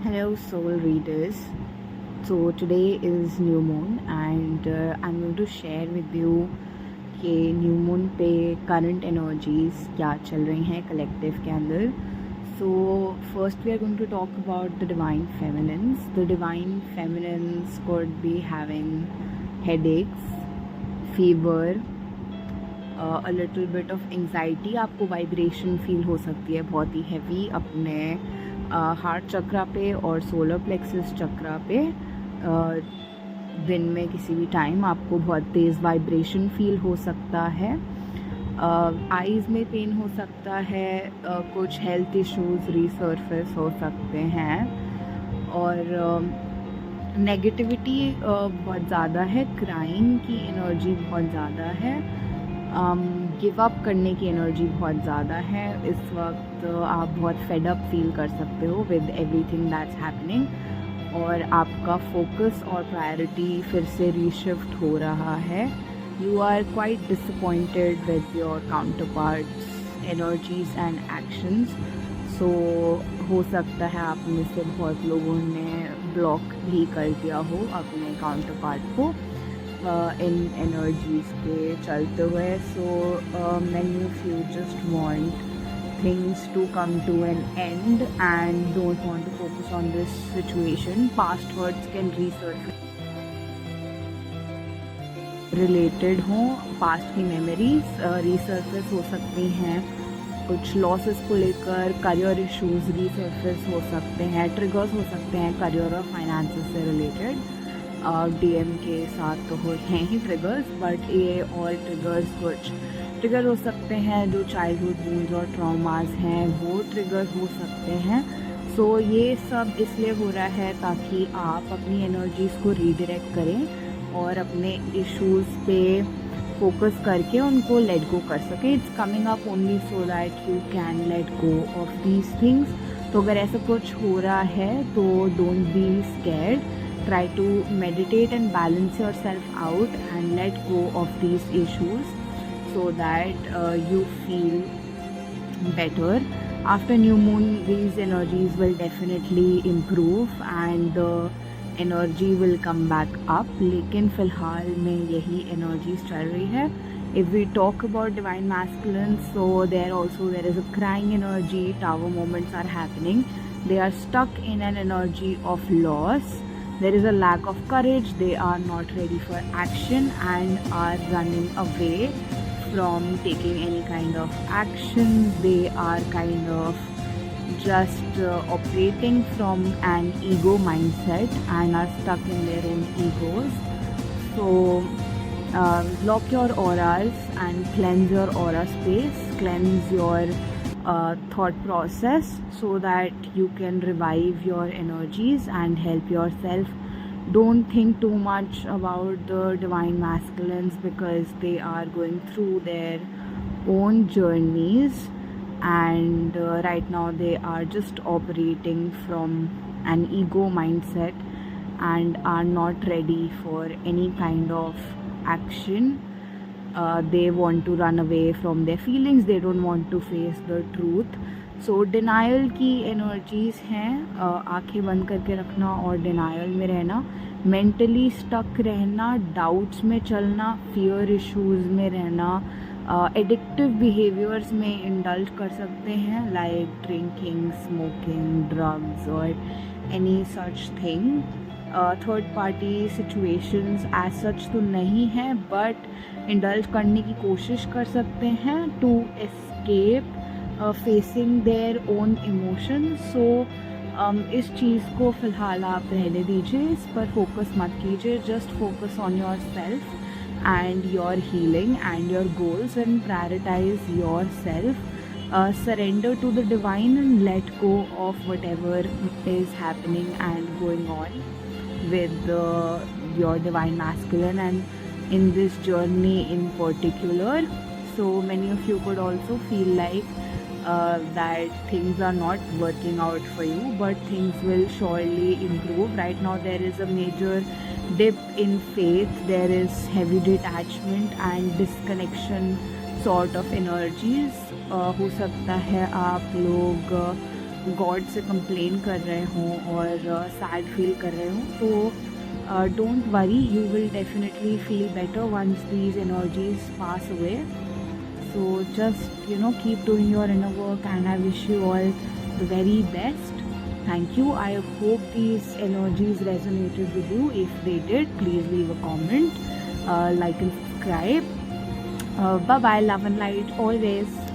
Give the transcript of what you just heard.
Hello, soul readers. So today is new moon, and I'm going to share with you कि new moon पे current energies क्या चल रही हैं collective के अंदर. So first we are going to talk about the divine feminines. The divine feminines could be having headaches, fever, a little bit of anxiety. आपको vibration feel हो सकती है बहुत ही हैवी अपने हार्ट चक्रा पे और सोलर प्लेक्सस चक्रा पे. दिन में किसी भी टाइम आपको बहुत तेज़ वाइब्रेशन फील हो सकता है. आईज़ में पेन हो सकता है. कुछ हेल्थ इश्यूज रीसर्फेस हो सकते हैं. और नेगेटिविटी बहुत ज़्यादा है. क्राइंग की एनर्जी बहुत ज़्यादा है. गिव अप करने की एनर्जी बहुत ज़्यादा है. इस वक्त आप बहुत फेड अप फील कर सकते हो विद एवरीथिंग दैट्स हैपनिंग. और आपका फोकस और प्रायोरिटी फिर से रीशिफ्ट हो रहा है. You are quite disappointed with your counterparts energies and actions. So हो सकता है आप में से बहुत लोगों ने ब्लॉक भी कर दिया हो अपने काउंटर पार्ट को इन एनर्जीज के चलते हुए. So many of you just want things to come to an end and don't want to focus on this situation. Past hurts can resurface, related हों. पास्ट की मेमोरीज रीसर्फेस हो सकती हैं. कुछ लॉसेस को लेकर करियर इश्यूज रीसर्फेस हो सकते हैं. ट्रिगर्स हो सकते हैं करियर और फाइनेंसेस से रिलेटेड. डीएम के साथ तो हैं ही ट्रिगर्स, बट ये और ट्रिगर्स कुछ ट्रिगर हो सकते हैं जो चाइल्डहुड वूंड्स और ट्रॉमास हैं, वो ट्रिगर हो सकते हैं. सो ये सब इसलिए हो रहा है ताकि आप अपनी एनर्जीज़ को रीडायरेक्ट करें और अपने इश्यूज़ पे फोकस करके उनको लेट गो कर सकें. It's coming up only so that you can let go of these things. तो अगर ऐसा कुछ हो रहा है तो don't be scared. Try to meditate and balance yourself out and let go of these issues so that you feel better. After new moon, these energies will definitely improve and the energy will come back up. लेकिन फ़िलहाल में यही energies चल रही है. If we talk about divine masculine, so there is a crying energy. Tower moments are happening. They are stuck in an energy of loss. There is a lack of courage. They are not ready for action and are running away from taking any kind of action. They are kind of just operating from an ego mindset and are stuck in their own egos. So lock your auras and cleanse your aura space. Cleanse your thought process so that you can revive your energies and help yourself. Don't think too much about the divine masculines because they are going through their own journeys and right now they are just operating from an ego mindset and are not ready for any kind of action. They want to run away from their feelings. They don't want to face the truth. So denial की energies हैं. आंखें बंद करके रखना और denial में रहना, mentally stuck रहना, doubts में चलना, fear issues में रहना, addictive behaviors में indulge कर सकते हैं like drinking, smoking, drugs or any such thing. Third party situations as such तो नहीं है बट इंडल्ज करने की कोशिश कर सकते हैं to escape facing their own emotions. So इस चीज़ को फ़िलहाल आप रहने दीजिए. इस पर फोकस मत कीजिए. Just focus on yourself and your healing and your goals and prioritize yourself. Surrender to the divine and let go of whatever is happening and going on with your divine masculine and in this journey in particular. So many of you could also feel like that things are not working out for you, but things will surely improve. Right now there is a major dip in faith. There is heavy detachment and disconnection sort of energies. हो सकता है आप लोग God से complain कर रहे हों और सैड फील कर रहे हों, तो don't worry, you will definitely feel better once these energies pass away. So just keep doing your inner work, and I wish you all the very best. Thank you. I hope these energies resonated with you. If they did, please leave a comment, like and subscribe. Bye bye. Love and light always.